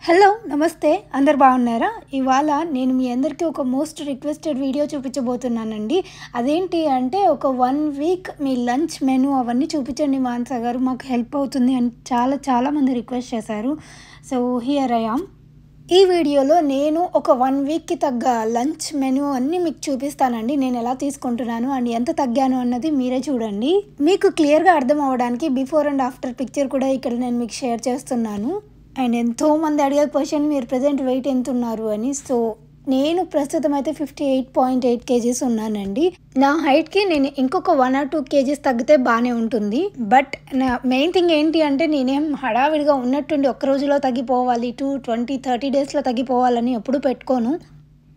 Hello నమస్తే అందరు బాగున్నారా? ఇవాళ నేను మీ అందరికీ ఒక మోస్ట్ రిక్వెస్టెడ్ వీడియో చూపించబోతున్నానండి. అదేంటి అంటే ఒక 1 వీక్ మీ లంచ్ మెనూ అవన్నీ చూపించండి మానస గారు, మాకు హెల్ప్ అవుతుంది అని చాలామంది రిక్వెస్ట్ చేశారు. So here I am. ఈ వీడియోలో నేను ఒక 1 వీక్కి తగ్గ లంచ్ మెనూ అన్నీ మీకు చూపిస్తానండి. నేను ఎలా తీసుకుంటున్నాను అండ్ ఎంత తగ్గాను అన్నది మీరే చూడండి. మీకు క్లియర్గా అర్థం అవ్వడానికి బిఫోర్ అండ్ ఆఫ్టర్ పిక్చర్ కూడా ఇక్కడ నేను మీకు షేర్ చేస్తున్నాను. అండ్ ఎంతోమంది అడిగే క్వశ్చన్, మీరు ప్రజెంట్ వెయిట్ ఎంత ఉన్నారు అని. సో నేను ప్రస్తుతం అయితే 58.8 kgs ఉన్నానండి. నా హైట్కి నేను ఇంకొక 1 or 2 kgs తగ్గితే బాగానే ఉంటుంది. బట్ నా మెయిన్ థింగ్ ఏంటి అంటే, నేనేం హడావిడిగా ఉన్నట్టుండి ఒక్క రోజులో తగ్గిపోవాలి, 20-30 డేస్లో తగ్గిపోవాలని ఎప్పుడు పెట్టుకోను.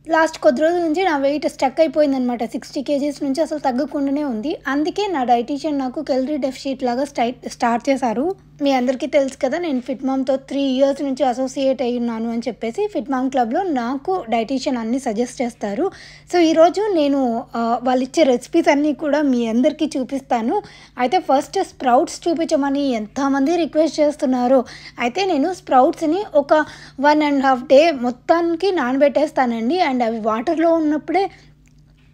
లాస్ట్ కొద్ది రోజుల నుంచి నా వెయిట్ స్టక్ అయిపోయిందనమాట. 60 kgs నుంచి అసలు తగ్గకుండానే ఉంది. అందుకే నా డైటీషియన్ నాకు క్యాలరీ డెఫిషిట్ లాగా స్టార్ట్ చేశారు. మీ అందరికీ తెలుసు కదా, నేను ఫిట్ మామ్తో 3 years నుంచి అసోసియేట్ అయి ఉన్నాను అని చెప్పేసి ఫిట్ మామ్ క్లబ్లో నాకు డైటీషియన్ అన్నీ సజెస్ట్ చేస్తారు. సో ఈరోజు నేను వాళ్ళు ఇచ్చే రెసిపీస్ అన్నీ కూడా మీ అందరికీ చూపిస్తాను. అయితే ఫస్ట్ స్ప్రౌట్స్ చూపించమని ఎంతమంది రిక్వెస్ట్ చేస్తున్నారో, అయితే నేను స్ప్రౌట్స్ని ఒక 1.5 day మొత్తానికి నానబెట్టేస్తానండి. అండ్ అవి వాటర్లో ఉన్నప్పుడే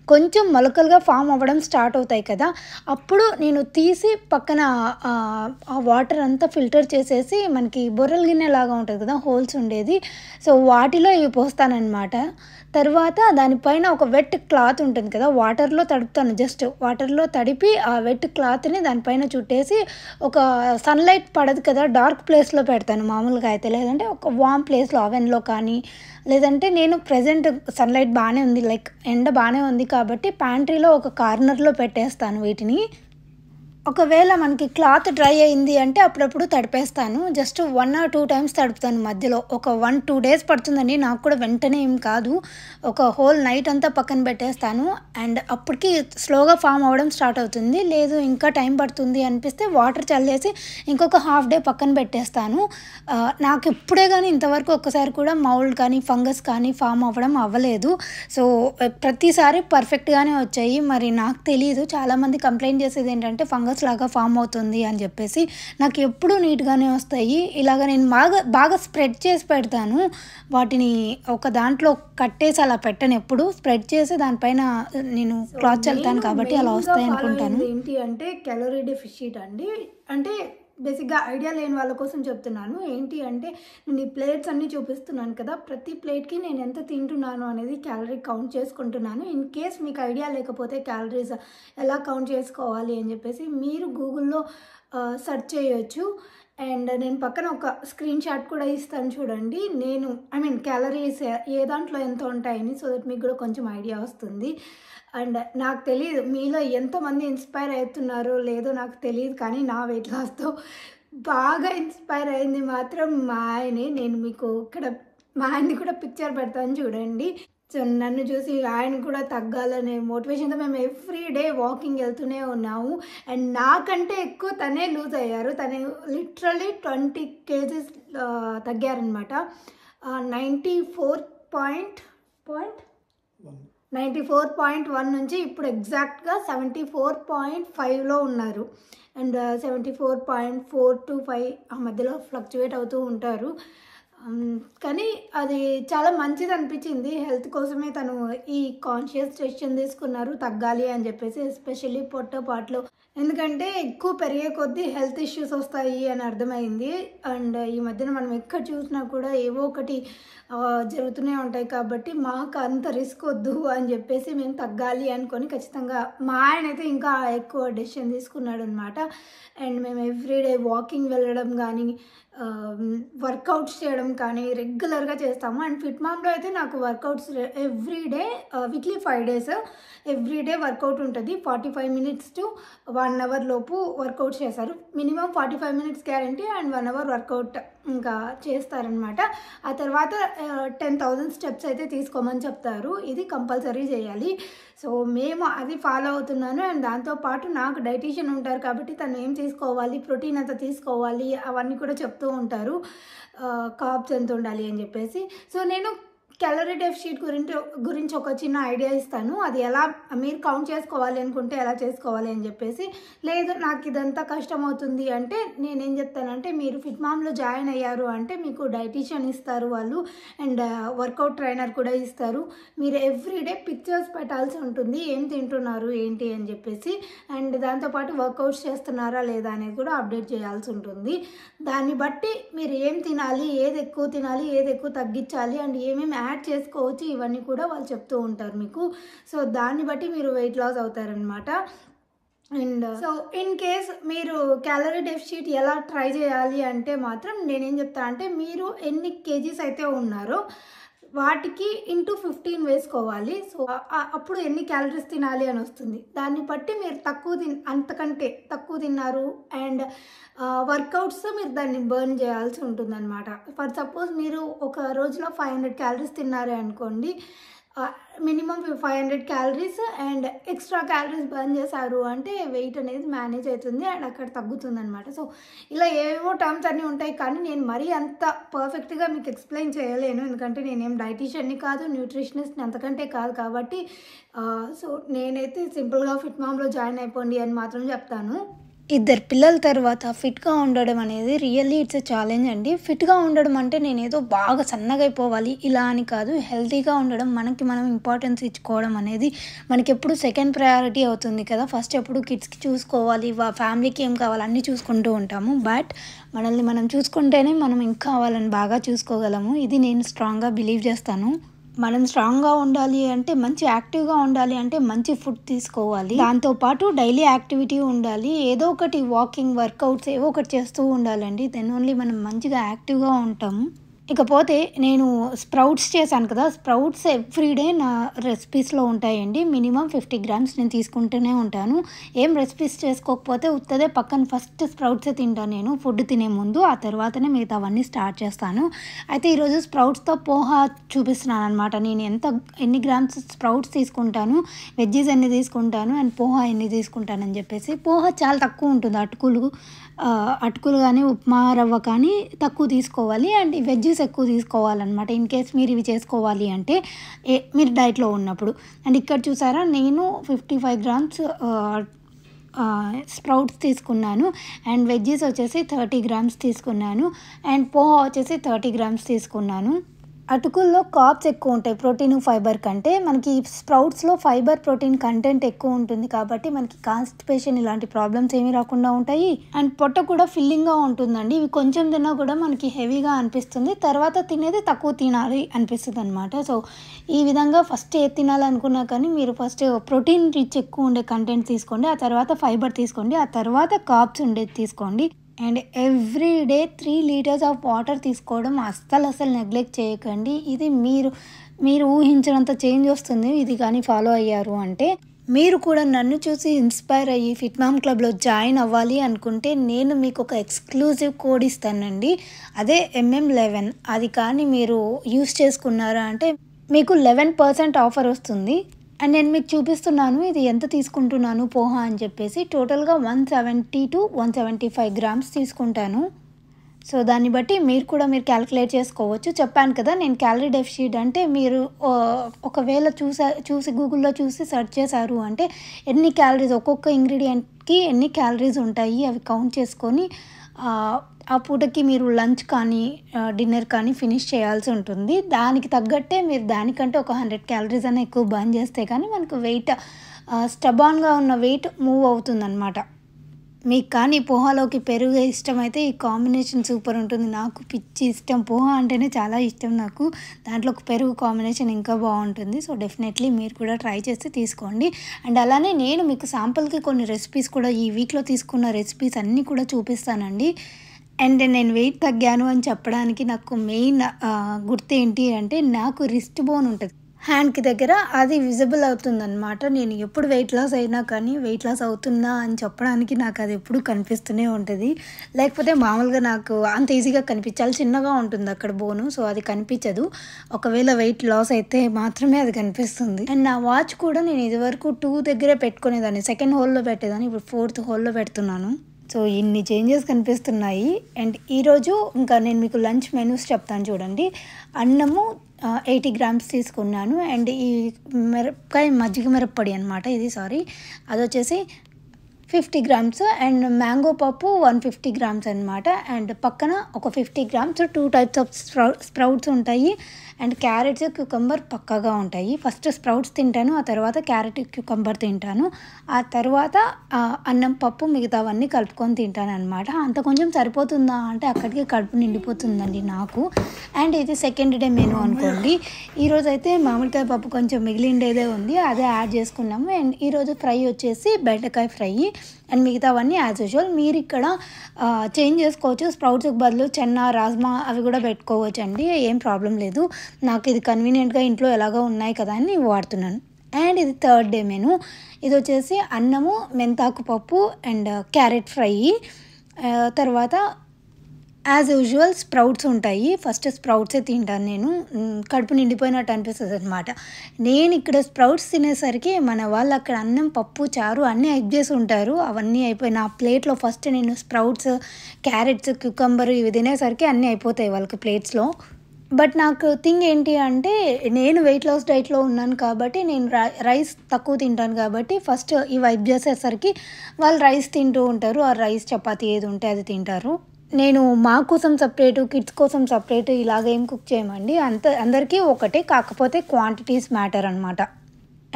కొంచెం మొలకలుగా ఫామ్ అవ్వడం స్టార్ట్ అవుతాయి కదా, అప్పుడు నేను తీసి పక్కన ఆ వాటర్ అంతా ఫిల్టర్ చేసేసి, మనకి బొర్రల గిన్నె లాగా ఉంటుంది కదా హోల్స్ ఉండేది, సో వాటిలో ఇవి పోస్తానన్నమాట. తర్వాత దానిపైన ఒక వెట్ క్లాత్ ఉంటుంది కదా, వాటర్లో తడుపుతాను. జస్ట్ వాటర్లో తడిపి ఆ వెట్ క్లాత్ని దానిపైన చుట్టేసి, ఒక సన్లైట్ పడదు కదా డార్క్ ప్లేస్లో పెడతాను మామూలుగా అయితే. లేదంటే ఒక వామ్ ప్లేస్లో అవెన్లో కానీ, లేదంటే నేను ప్రజెంట్ సన్లైట్ బాగానే ఉంది, లైక్ ఎండ బాగానే ఉంది కాబట్టి ప్యాంట్రీలో ఒక కార్నర్లో పెట్టేస్తాను వీటిని. ఒకవేళ మనకి క్లాత్ డ్రై అయింది అంటే అప్పుడప్పుడు తడిపేస్తాను. జస్ట్ 1 or 2 times తడుపుతాను మధ్యలో. ఒక 1-2 days పడుతుందండి, నాకు కూడా వెంటనే ఏం కాదు. ఒక హోల్ నైట్ అంతా పక్కన పెట్టేస్తాను. అండ్ అప్పటికి స్లోగా ఫామ్ అవ్వడం స్టార్ట్ అవుతుంది. లేదు ఇంకా టైం పడుతుంది అనిపిస్తే వాటర్ చల్లేసి ఇంకొక హాఫ్ డే పక్కన పెట్టేస్తాను. నాకు ఎప్పుడే కానీ ఇంతవరకు ఒక్కసారి కూడా మౌల్డ్ కానీ ఫంగస్ కానీ ఫామ్ అవ్వడం అవ్వలేదు. సో ప్రతిసారి పర్ఫెక్ట్గానే వచ్చాయి. మరి నాకు తెలియదు, చాలామంది కంప్లైంట్ చేసేది ఏంటంటే ఫంగస్ లాగా ఫామ్ అవుతుంది అని చెప్పేసి. నాకు ఎప్పుడూ నీట్గానే వస్తాయి. ఇలాగ నేను బాగా స్ప్రెడ్ చేసి పెడతాను. వాటిని ఒక దాంట్లో కట్టేసి అలా పెట్టను, ఎప్పుడు స్ప్రెడ్ చేసి దానిపైన నేను క్లాత్ చల్లుతాను కాబట్టి అలా వస్తాయి అనుకుంటాను. ఏంటి అంటే క్యాలరీ డెఫిషిట్ అండి. అంటే బేసిక్గా ఐడియా లేని వాళ్ళ కోసం చెప్తున్నాను. ఏంటి అంటే, నేను ఈ ప్లేట్స్ అన్నీ చూపిస్తున్నాను కదా, ప్రతి ప్లేట్కి నేను ఎంత తింటున్నాను అనేది క్యాలరీ కౌంట్ చేసుకుంటున్నాను. ఇన్ కేస్ మీకు ఐడియా లేకపోతే క్యాలరీస్ ఎలా కౌంట్ చేసుకోవాలి అని చెప్పేసి మీరు గూగుల్లో సెర్చ్ చేయొచ్చు. అండ్ నేను పక్కన ఒక స్క్రీన్ షాట్ కూడా ఇస్తాను చూడండి. నేను క్యాలరీస్ ఏ దాంట్లో ఎంత ఉంటాయని, సో దట్ మీకు కూడా కొంచెం ఐడియా వస్తుంది. అండ్ నాకు తెలియదు మీలో ఎంతమంది ఇన్స్పైర్ అవుతున్నారో లేదో నాకు తెలియదు, కానీ నా వెయిట్ లాస్తో బాగా ఇన్స్పైర్ అయింది మాత్రం మా ఆయనే. నేను మీకు ఇక్కడ మా ఆయన్ని కూడా పిక్చర్ పెడతాను చూడండి. సో నన్ను చూసి ఆయన కూడా తగ్గాలనే మోటివేషన్తో మేము ఎవ్రీ డే వాకింగ్ వెళ్తూనే ఉన్నాము. అండ్ నాకంటే ఎక్కువ తనే లూజ్ అయ్యారు. తను లిటరలీ 20 kgs తగ్గారనమాట. 94.1 నుంచి ఇప్పుడు ఎగ్జాక్ట్గా 74.5లో ఉన్నారు. అండ్ 74.4 to 5 ఆ మధ్యలో ఫ్లక్చువేట్ అవుతూ ఉంటారు. కానీ అది చాలా మంచిది అనిపించింది. హెల్త్ కోసమే తను ఈ కాన్షియస్ డెసిషన్ తీసుకున్నారు తగ్గాలి అని చెప్పేసి, ఎస్పెషల్లీ పొట్టపాట్లో. ఎందుకంటే ఎక్కువ పెరిగే కొద్దీ హెల్త్ ఇష్యూస్ వస్తాయి అని అర్థమైంది. అండ్ ఈ మధ్యన మనం ఎక్కడ చూసినా కూడా ఏవో ఒకటి జరుగుతూనే ఉంటాయి కాబట్టి మాకు అంత రిస్క్ వద్దు అని చెప్పేసి మేము తగ్గాలి అనుకొని ఖచ్చితంగా మా ఆయన అయితే ఇంకా ఎక్కువ డెసిషన్ తీసుకున్నాడు అనమాట. అండ్ మేము ఎవ్రీడే వాకింగ్ వెళ్ళడం కానీ, వర్కౌట్స్ చేయడం కానీ రెగ్యులర్గా చేస్తాము. అండ్ ఫిట్ మామ్లో అయితే నాకు workouts everyday, weekly 5 days everyday workout ఉంటుంది. 45 minutes to 1 hour లోపు వర్కౌట్ చేస్తారు. Minimum 45 minutes guarantee and 1 hour workout ఇంకా చేస్తారనమాట. ఆ తర్వాత 10,000 steps అయితే తీసుకోమని చెప్తారు. ఇది కంపల్సరీ చేయాలి. సో మేము అది ఫాలో అవుతున్నాను. అండ్ దాంతోపాటు నాకు డైటీషియన్ ఉంటారు కాబట్టి తను ఏం తీసుకోవాలి, ప్రోటీన్ ఎంత తీసుకోవాలి అవన్నీ కూడా చెప్తూ ఉంటారు, కార్బ్స్ ఎంత ఉండాలి అని చెప్పేసి. సో నేను క్యాలరీ డెఫిసిట్ గురించి ఒక చిన్న ఐడియా ఇస్తాను. అది ఎలా మీరు కౌంట్ చేసుకోవాలి అనుకుంటే ఎలా చేసుకోవాలి అని చెప్పేసి. లేదు నాకు ఇదంతా కష్టమవుతుంది అంటే నేనేం చెప్తానంటే, మీరు ఫిట్ మామ్లో జాయిన్ అయ్యారు అంటే మీకు డైటీషియన్ ఇస్తారు వాళ్ళు, అండ్ వర్కౌట్ ట్రైనర్ కూడా ఇస్తారు. మీరు ఎవ్రీడే పిక్చర్స్ పెట్టాల్సి ఉంటుంది, ఏం తింటున్నారు ఏంటి అని చెప్పేసి. అండ్ దాంతోపాటు వర్కౌట్స్ చేస్తున్నారా లేదా అనేది కూడా అప్డేట్ చేయాల్సి ఉంటుంది. దాన్ని బట్టి మీరు ఏం తినాలి, ఏది ఎక్కువ తినాలి, ఏది ఎక్కువ తగ్గించాలి, అండ్ ఏమేమి యాడ్ చేసుకోవచ్చు, ఇవన్నీ కూడా వాళ్ళు చెప్తూ ఉంటారు మీకు. సో దాన్ని బట్టి మీరు వెయిట్ లాస్ అవుతారనమాట. అండ్ సో ఇన్ కేస్ మీరు క్యాలరీ డెఫిసిట్ ఎలా ట్రై చేయాలి అంటే మాత్రం నేనేం చెప్తాను అంటే, మీరు ఎన్ని కేజీస్ అయితే ఉన్నారో వాటికి ఇంటూ 15 వేసుకోవాలి. సో అప్పుడు ఎన్ని క్యాలరీస్ తినాలి అని వస్తుంది. దాన్ని బట్టి మీరు అంతకంటే తక్కువ తిన్నారు అండ్ వర్కౌట్స్ మీరు దాన్ని బర్న్ చేయాల్సి ఉంటుంది అనమాట. ఫర్ సపోజ్ మీరు ఒక రోజులో 500 క్యాలరీస్ తిన్నారే అనుకోండి, minimum 500 calories and extra calories burn చేశారు అంటే వెయిట్ అనేది మేనేజ్ అవుతుంది అండ్ అక్కడ తగ్గుతుంది అనమాట. సో ఇలా ఏవో టర్మ్స్ అన్నీ ఉంటాయి, కానీ నేను మరీ అంత పర్ఫెక్ట్గా మీకు ఎక్స్ప్లెయిన్ చేయలేను, ఎందుకంటే నేనేం డైటీషియన్ని కాదు, న్యూట్రిషనిస్ట్ని అంతకంటే కాదు. కాబట్టి సో నేనైతే సింపుల్గా ఫిట్ మామ్లో జాయిన్ అయిపోండి అని మాత్రం చెప్తాను. ఇద్దరు పిల్లల తర్వాత ఫిట్గా ఉండడం అనేది రియల్లీ ఇట్స్ ఎ ఛాలెంజ్ అండి. ఫిట్గా ఉండడం అంటే నేను ఏదో బాగా సన్నగా అయిపోవాలి ఇలా అని కాదు. హెల్తీగా ఉండడం, మనకి మనం ఇంపార్టెన్స్ ఇచ్చుకోవడం అనేది మనకి ఎప్పుడు సెకండ్ ప్రయారిటీ అవుతుంది కదా. ఫస్ట్ ఎప్పుడు కిడ్స్కి చూసుకోవాలి, ఫ్యామిలీకి ఏం కావాలి అన్నీ చూసుకుంటూ ఉంటాము. బట్ మనల్ని మనం చూసుకుంటేనే మనం ఇంకా వాళ్ళని బాగా చూసుకోగలము. ఇది నేను స్ట్రాంగ్గా బిలీవ్ చేస్తాను. మనం స్ట్రాంగ్గా ఉండాలి అంటే, మంచి యాక్టివ్గా ఉండాలి అంటే మంచి ఫుడ్ తీసుకోవాలి. దాంతోపాటు డైలీ యాక్టివిటీ ఉండాలి, ఏదో ఒకటి వాకింగ్, వర్కౌట్స్ ఏవో ఒకటి చేస్తూ ఉండాలండి. దెన్ ఓన్లీ మనం మంచిగా యాక్టివ్గా ఉంటాము. ఇకపోతే నేను స్ప్రౌట్స్ చేశాను కదా, స్ప్రౌట్స్ ఎవ్రీడే నా రెసిపీస్లో ఉంటాయండి. మినిమం 50 గ్రామ్స్ నేను తీసుకుంటూనే ఉంటాను. ఏం రెసిపీస్ చేసుకోకపోతే ఉత్తదే పక్కన ఫస్ట్ స్ప్రౌట్సే తింటాను నేను ఫుడ్ తినే ముందు, ఆ తర్వాతనే మిగతా అవన్నీ స్టార్ట్ చేస్తాను. అయితే ఈరోజు స్ప్రౌట్స్తో పోహా చూపిస్తున్నాను అనమాట. నేను ఎన్ని గ్రామ్స్ స్ప్రౌట్స్ తీసుకుంటాను, వెజ్జీస్ ఎన్ని తీసుకుంటాను అండ్ పోహా ఎన్ని తీసుకుంటానని చెప్పేసి. పోహా చాలా తక్కువ ఉంటుంది, అటుకులు కానీ ఉప్మా రవ్వ కానీ తక్కువ తీసుకోవాలి అండ్ వెజ్జీస్ ఎక్కువ తీసుకోవాలన్నమాట. ఇన్ కేస్ మీరు ఇవి చేసుకోవాలి అంటే మీరు డైట్లో ఉన్నప్పుడు. అండ్ ఇక్కడ చూసారా, నేను 55 గ్రామ్స్ స్ప్రౌట్స్ తీసుకున్నాను అండ్ వెజ్జీస్ వచ్చేసి 30 గ్రామ్స్ తీసుకున్నాను అండ్ పోహా వచ్చేసి 30 గ్రామ్స్ తీసుకున్నాను. అటుకుల్లో కార్బ్స్ ఎక్కువ ఉంటాయి ప్రోటీన్ ఫైబర్ కంటే. మనకి స్ప్రౌట్స్లో ఫైబర్ ప్రోటీన్ కంటెంట్ ఎక్కువ ఉంటుంది కాబట్టి మనకి కాన్స్టిపేషన్ ఇలాంటి ప్రాబ్లమ్స్ ఏమీ రాకుండా ఉంటాయి అండ్ పొట్ట కూడా ఫిల్లింగ్గా ఉంటుందండి. ఇవి కొంచెం తిన్నా కూడా మనకి హెవీగా అనిపిస్తుంది, తర్వాత తినేది తక్కువ తినాలి అనిపిస్తుంది అనమాట. సో ఈ విధంగా ఫస్ట్ ఏది తినాలనుకున్నా కానీ మీరు ఫస్ట్ ప్రోటీన్ రిచ్ ఎక్కువ ఉండే కంటెంట్ తీసుకోండి, ఆ తర్వాత ఫైబర్ తీసుకోండి, ఆ తర్వాత కార్బ్స్ ఉండేది తీసుకోండి. And every day 3 litres of water తీసుకోవడం అస్సలు నెగ్లెక్ట్ చేయకండి. ఇది మీరు ఊహించినంత చేంజ్ వస్తుంది ఇది కానీ ఫాలో అయ్యారు అంటే. మీరు కూడా నన్ను చూసి ఇన్స్పైర్ అయ్యి ఫిట్ మామ్ క్లబ్లో జాయిన్ అవ్వాలి అనుకుంటే నేను మీకు ఒక ఎక్స్క్లూజివ్ కోడ్ ఇస్తానండి, అదే MM11. అది కానీ మీరు యూస్ చేసుకున్నారా అంటే మీకు 11% ఆఫర్ వస్తుంది. అండ్ నేను మీకు చూపిస్తున్నాను ఇది ఎంత తీసుకుంటున్నాను పోహా అని చెప్పేసి. టోటల్గా 170 to 175 గ్రామ్స్ తీసుకుంటాను. సో దాన్ని బట్టి మీరు క్యాలిక్యులేట్ చేసుకోవచ్చు. చెప్పాను కదా నేను క్యాలరీ డెఫిసిట్ అంటే, మీరు ఒకవేళ చూసి గూగుల్లో చూసి సెర్చ్ చేశారు అంటే ఎన్ని క్యాలరీస్ ఒక్కొక్క ఇంగ్రీడియంట్కి ఎన్ని క్యాలరీస్ ఉంటాయి అవి కౌంట్ చేసుకొని ఆ పూటకి మీరు లంచ్ కానీ డిన్నర్ కానీ ఫినిష్ చేయాల్సి ఉంటుంది. దానికి తగ్గట్టే మీరు దానికంటే ఒక 100 క్యాలరీస్ అన్న ఎక్కువ బర్న్ చేస్తే కానీ మనకు వెయిట్ స్టబాన్గా ఉన్న వెయిట్ మూవ్ అవుతుందన్నమాట. మీకు కానీ పోహాలోకి పెరుగు ఇష్టమైతే ఈ కాంబినేషన్ సూపర్ ఉంటుంది. నాకు పిచ్చి ఇష్టం, పోహా అంటేనే చాలా ఇష్టం నాకు. దాంట్లో ఒక పెరుగు కాంబినేషన్ ఇంకా బాగుంటుంది. సో డెఫినెట్లీ మీరు కూడా ట్రై చేసి తీసుకోండి. అండ్ అలానే నేను మీకు శాంపుల్కి కొన్ని రెసిపీస్ కూడా ఈ వీక్లో తీసుకున్న రెసిపీస్ అన్నీ కూడా చూపిస్తానండి. అండ్ నేను వెయిట్ తగ్గాను అని చెప్పడానికి నాకు మెయిన్ గుర్తు ఏంటి అంటే, నాకు రిస్ట్ బోన్ ఉంటుంది హ్యాండ్కి దగ్గర, అది విజిబుల్ అవుతుందన్నమాట. నేను ఎప్పుడు వెయిట్ లాస్ అయినా కానీ వెయిట్ లాస్ అవుతున్నా అని చెప్పడానికి నాకు అది ఎప్పుడు కనిపిస్తూనే ఉంటుంది. లేకపోతే మామూలుగా నాకు అంత ఈజీగా కనిపించాలి, చిన్నగా ఉంటుంది అక్కడ బోను, సో అది కనిపించదు. ఒకవేళ వెయిట్ లాస్ అయితే మాత్రమే అది కనిపిస్తుంది. అండ్ నా వాచ్ కూడా నేను ఇదివరకు 2 దగ్గరే పెట్టుకునేదాన్ని, సెకండ్ హోల్లో పెట్టేదాన్ని, ఇప్పుడు 4th హోల్లో పెడుతున్నాను. సో ఇన్ని చేంజెస్ కనిపిస్తున్నాయి. అండ్ ఈరోజు ఇంకా నేను మీకు లంచ్ మెనూస్ చెప్తాను చూడండి. అన్నము 80 గ్రామ్స్ తీసుకున్నాను. అండ్ ఈ మిరపకాయ మజ్జిగ మిరప్పొడి అనమాట ఇది, అదొచ్చేసి 50 గ్రామ్స్. అండ్ మ్యాంగో పప్పు 150 గ్రామ్స్ అనమాట. అండ్ పక్కన ఒక 50 గ్రామ్స్ 2 టైప్స్ ఆఫ్ స్ప్రౌట్స్ ఉంటాయి. అండ్ క్యారెట్స్, క్యూకంబర్ పక్కాగా ఉంటాయి. ఫస్ట్ స్ప్రౌట్స్ తింటాను, ఆ తర్వాత క్యారెట్, క్యూకంబర్ తింటాను, ఆ తర్వాత అన్నం, పప్పు, మిగతావన్నీ కలుపుకొని తింటాను అనమాట. అంత కొంచెం సరిపోతుందా అంటే అక్కడికి కడుపు నిండిపోతుందండి నాకు. అండ్ ఇది సెకండ్ డే మెనూ అనుకోండి. ఈరోజు అయితే మామిడికాయ పప్పు కొంచెం మిగిలిండేదే ఉంది, అదే యాడ్ చేసుకున్నాము. అండ్ ఈరోజు ఫ్రై వచ్చేసి బెండకాయ ఫ్రై. అండ్ మిగతావన్నీ యాజ్ యూజువల్. మీరు ఇక్కడ చేంజ్ చేసుకోవచ్చు, స్ప్రౌట్స్కి బదులు చెన్న, రాజ్మా అవి కూడా పెట్టుకోవచ్చు అండి, ఏం ప్రాబ్లం లేదు. నాకు ఇది కన్వీనియంట్గా ఇంట్లో ఎలాగో ఉన్నాయి కదా అని వాడుతున్నాను. అండ్ ఇది థర్డ్ డే మెనూ. ఇది వచ్చేసి అన్నము, మెంతాకు పప్పు అండ్ క్యారెట్ ఫ్రై. తర్వాత యాజ్ యూజువల్ స్ప్రౌట్స్ ఉంటాయి. ఫస్ట్ స్ప్రౌట్సే తింటాను నేను, కడుపు నిండిపోయినట్టు అనిపిస్తుంది అనమాట. నేను ఇక్కడ స్ప్రౌట్స్ తినేసరికి మన వాళ్ళు అక్కడ అన్నం, పప్పు, చారు అన్నీ అయిప్ చేసి ఉంటారు. అవన్నీ అయిపోయి నా ప్లేట్లో ఫస్ట్ నేను స్ప్రౌట్స్, క్యారెట్స్, క్యూకంబర్ ఇవి తినేసరికి అన్నీ అయిపోతాయి వాళ్ళకి ప్లేట్స్లో. బట్ నాకు థింగ్ ఏంటి అంటే నేను వెయిట్ లాస్ డైట్లో ఉన్నాను కాబట్టి నేను రైస్ తక్కువ తింటాను కాబట్టి ఫస్ట్ ఈ వైప్ చేసేసరికి వాళ్ళు రైస్ తింటూ ఉంటారు. ఆ రైస్, చపాతీ ఏది ఉంటే అది తింటారు. నేను మా కోసం సపరేటు, కిడ్స్ కోసం సపరేటు ఇలాగేం కుక్ చేయమండి. అందరికీ ఒకటే, కాకపోతే క్వాంటిటీస్ మ్యాటర్ అనమాట.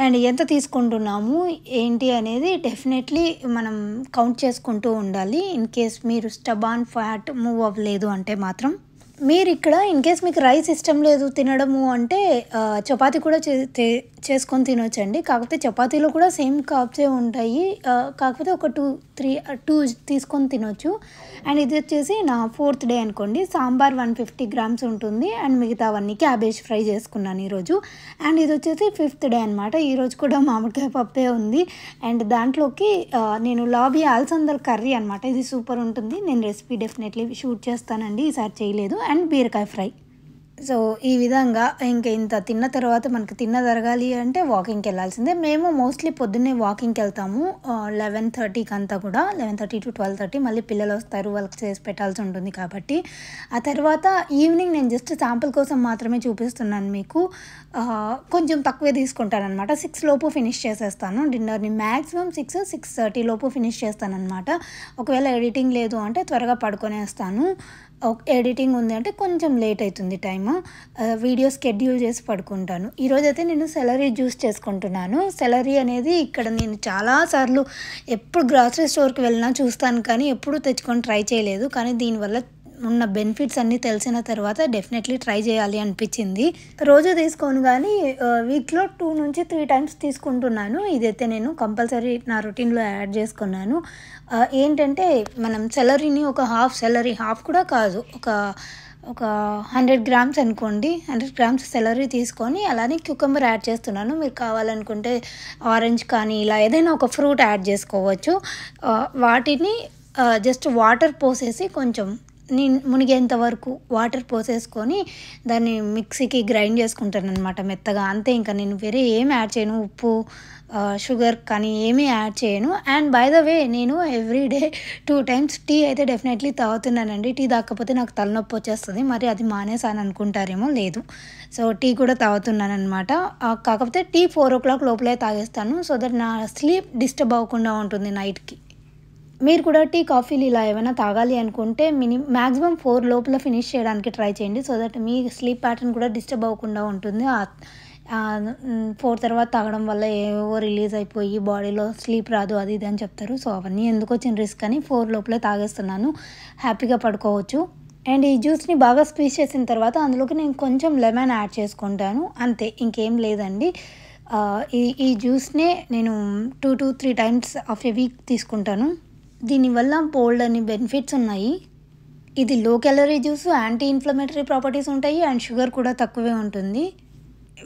అండ్ ఎంత తీసుకుంటున్నాము ఏంటి అనేది డెఫినెట్లీ మనం కౌంట్ చేసుకుంటూ ఉండాలి. ఇన్ కేస్ మీరు స్టబాన్ ఫ్యాట్ మూవ్ అవ్వలేదు అంటే మాత్రం. మీరు ఇక్కడ ఇన్ కేస్ మీకు రైస్ ఇష్టం లేదు తినడము అంటే చపాతీ కూడా చేసుకొని తినొచ్చండి. కాకపోతే చపాతీలో కూడా సేమ్ కార్బ్సే ఉంటాయి, కాకపోతే ఒక 2 తీసుకొని తినొచ్చు. అండ్ ఇది వచ్చేసి నా 4th డే అనుకోండి. సాంబార్ 150 గ్రామ్స్ ఉంటుంది. అండ్ మిగతావన్నీ క్యాబేజ్ ఫ్రై చేసుకున్నాను ఈరోజు. అండ్ ఇది వచ్చేసి 5th డే అనమాట. ఈరోజు కూడా మామిడికాయ పప్పే ఉంది. అండ్ దాంట్లోకి నేను లాబీ అలసందల కర్రీ అనమాట, ఇది సూపర్ ఉంటుంది. నేను రెసిపీ డెఫినెట్లీ షూట్ చేస్తానండి, ఈసారి చేయలేదు. అండ్ బీరకాయ ఫ్రై. సో ఈ విధంగా ఇంత తిన్న తర్వాత మనకు తిరగాలి అంటే వాకింగ్కి వెళ్ళాల్సిందే. మేము మోస్ట్లీ పొద్దున్నే వాకింగ్కి వెళ్తాము 11:30కి అంతా కూడా, 11:30 to 12:30. మళ్ళీ పిల్లలు వస్తారు, వాళ్ళకి చేసి పెట్టాల్సి ఉంటుంది కాబట్టి. ఆ తర్వాత ఈవినింగ్ నేను జస్ట్ శాంపుల్ కోసం మాత్రమే చూపిస్తున్నాను మీకు. కొంచెం తక్కువే తీసుకుంటాను అనమాట. 6 లోపు ఫినిష్ చేసేస్తాను డిన్నర్ని. మ్యాక్సిమం 6-6:30 లోపు ఫినిష్ చేస్తాను అనమాట. ఒకవేళ ఎడిటింగ్ లేదు అంటే త్వరగా పడుకొనేస్తాను. ఎడిటింగ్ ఉంది అంటే కొంచెం లేట్ అవుతుంది టైము. వీడియో స్కెడ్యూల్ చేసి పడుకుంటాను. ఈరోజైతే నేను సెలరీ జ్యూస్ చేసుకుంటున్నాను. సెలరీ అనేది ఇక్కడ నేను చాలాసార్లు ఎప్పుడు గ్రాసరీ స్టోర్కి వెళ్ళినా చూస్తాను, కానీ ఎప్పుడు తెచ్చుకొని ట్రై చేయలేదు. కానీ దీనివల్ల ఉన్న బెనిఫిట్స్ అన్నీ తెలిసిన తర్వాత డెఫినెట్లీ ట్రై చేయాలి అనిపించింది. రోజు తీసుకోను కానీ వీక్లో 2 నుంచి 3 టైమ్స్ తీసుకుంటున్నాను. ఇదైతే నేను కంపల్సరీ నా రొటీన్లో యాడ్ చేసుకున్నాను. ఏంటంటే మనం సెలరీని ఒక హాఫ్ కూడా కాదు, ఒక 100 గ్రామ్స్ అనుకోండి, 100 గ్రామ్స్ సెలరీ తీసుకొని అలానే క్యూకంబర్ యాడ్ చేస్తున్నాను. మీరు కావాలనుకుంటే ఆరెంజ్ కానీ ఇలా ఏదైనా ఒక ఫ్రూట్ యాడ్ చేసుకోవచ్చు. వాటిని జస్ట్ వాటర్ పోసేసి కొంచెం మునిగేంత వరకు వాటర్ పోసేసుకొని దాన్ని మిక్సీకి గ్రైండ్ చేసుకుంటాను అనమాట మెత్తగా. అంతే, ఇంకా నేను వేరే ఏం యాడ్ చేయను, ఉప్పు, షుగర్ కానీ ఏమీ యాడ్ చేయను. అండ్ బై ద వే నేను ఎవ్రీడే 2 టైమ్స్ టీ అయితే డెఫినెట్లీ తాగుతున్నానండి. టీ తాగకపోతే నాకు తలనొప్పి వచ్చేస్తుంది, మరి అది మానేసాను అనుకుంటారేమో, లేదు. సో టీ కూడా తాగుతున్నాను అనమాట. కాకపోతే టీ 4 o'clock లోపలే తాగేస్తాను, సో దట్ నా స్లీప్ డిస్టర్బ్ అవ్వకుండా ఉంటుంది నైట్కి. మీరు కూడా టీ, కాఫీలు ఇలా ఏమైనా తాగాలి అనుకుంటే మ్యాక్సిమం 4 లోపల ఫినిష్ చేయడానికి ట్రై చేయండి, so that me sleep pattern కూడా డిస్టర్బ్ అవ్వకుండా ఉంటుంది. 4 తర్వాత తాగడం వల్ల ఏవో రిలీజ్ అయిపోయి బాడీలో స్లీప్ రాదు, అది ఇది అని చెప్తారు. సో అవన్నీ ఎందుకు వచ్చిన రిస్క్ అని 4 లోపలే తాగేస్తున్నాను, హ్యాపీగా పడుకోవచ్చు. అండ్ ఈ జ్యూస్ని బాగా స్క్వీజ్ చేసిన తర్వాత అందులోకి నేను కొంచెం లెమన్ యాడ్ చేసుకుంటాను, అంతే, ఇంకేం లేదండి. ఈ జ్యూస్నే నేను 2 to 3 times of a week తీసుకుంటాను. దీనివల్ల బోల్డ్ అని బెనిఫిట్స్ ఉన్నాయి. ఇది low calorie juice, anti inflammatory properties ఉంటాయి, అండ్ షుగర్ కూడా తక్కువే ఉంటుంది.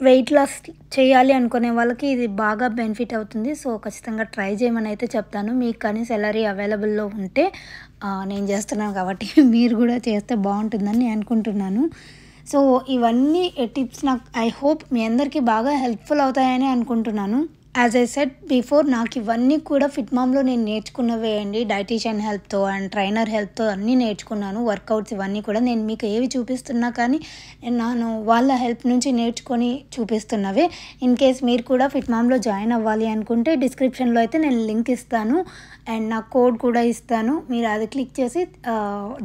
వెయిట్ లాస్ చేయాలి అనుకునే వాళ్ళకి ఇది బాగా బెనిఫిట్ అవుతుంది. సో ఖచ్చితంగా ట్రై చేయమని అయితే చెప్తాను. మీకు కానీ సెలరీ అవైలబుల్లో ఉంటే, నేను చేస్తున్నాను కాబట్టి మీరు కూడా చేస్తే బాగుంటుందని నేను అనుకుంటున్నాను. సో ఇవన్నీ టిప్స్ నాకు ఐ హోప్ మీ అందరికీ బాగా హెల్ప్ఫుల్ అవుతాయని అనుకుంటున్నాను. యాజ్ ఐ సెడ్ బిఫోర్, నాకు ఇవన్నీ కూడా ఫిట్ మామ్‌లో నేను నేర్చుకున్నవే అండి. డైటీషియన్ హెల్ప్‌తో అండ్ ట్రైనర్ హెల్ప్‌తో అన్నీ నేర్చుకున్నాను. వర్కౌట్స్ ఇవన్నీ కూడా నేను మీకు ఏవి చూపిస్తున్నా కానీ నేను వాళ్ళ హెల్ప్ నుంచి నేర్చుకొని చూపిస్తున్నవే. ఇన్ కేస్ మీరు కూడా ఫిట్ మామ్‌లో జాయిన్ అవ్వాలి అనుకుంటే డిస్క్రిప్షన్‌లో అయితే నేను లింక్ ఇస్తాను అండ్ నా కోడ్ కూడా ఇస్తాను. మీరు అది క్లిక్ చేసి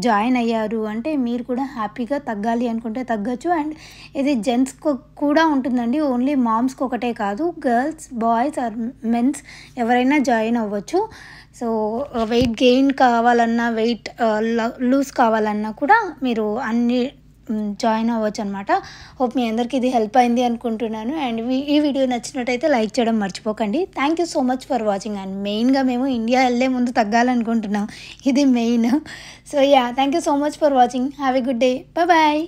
జాయిన్ అయ్యారు అంటే మీరు కూడా హ్యాపీగా తగ్గాలి అనుకుంటే తగ్గొచ్చు. అండ్ ఇది జెంట్స్‌కి కూడా ఉంటుందండి. ఓన్లీ మామ్స్‌కి ఒకటే కాదు, గర్ల్స్, బాయ్స్ ఆర్ మెన్స్ ఎవరైనా జాయిన్ అవ్వచ్చు. సో వెయిట్ గెయిన్ కావాలన్నా, వెయిట్ లూజ్ కావాలన్నా కూడా మీరు అన్ని జాయిన్ అవ్వచ్చు అనమాట. హోప్ మీ అందరికీ ఇది హెల్ప్ అయింది అనుకుంటున్నాను. అండ్ ఈ వీడియో నచ్చినట్టయితే లైక్ చేయడం మర్చిపోకండి. Thank you so much for watching. And మెయిన్గా మేము ఇండియా వెళ్ళే ముందు తగ్గాలనుకుంటున్నాం, ఇది main. So yeah, thank you so much for watching. Have a good day. Bye.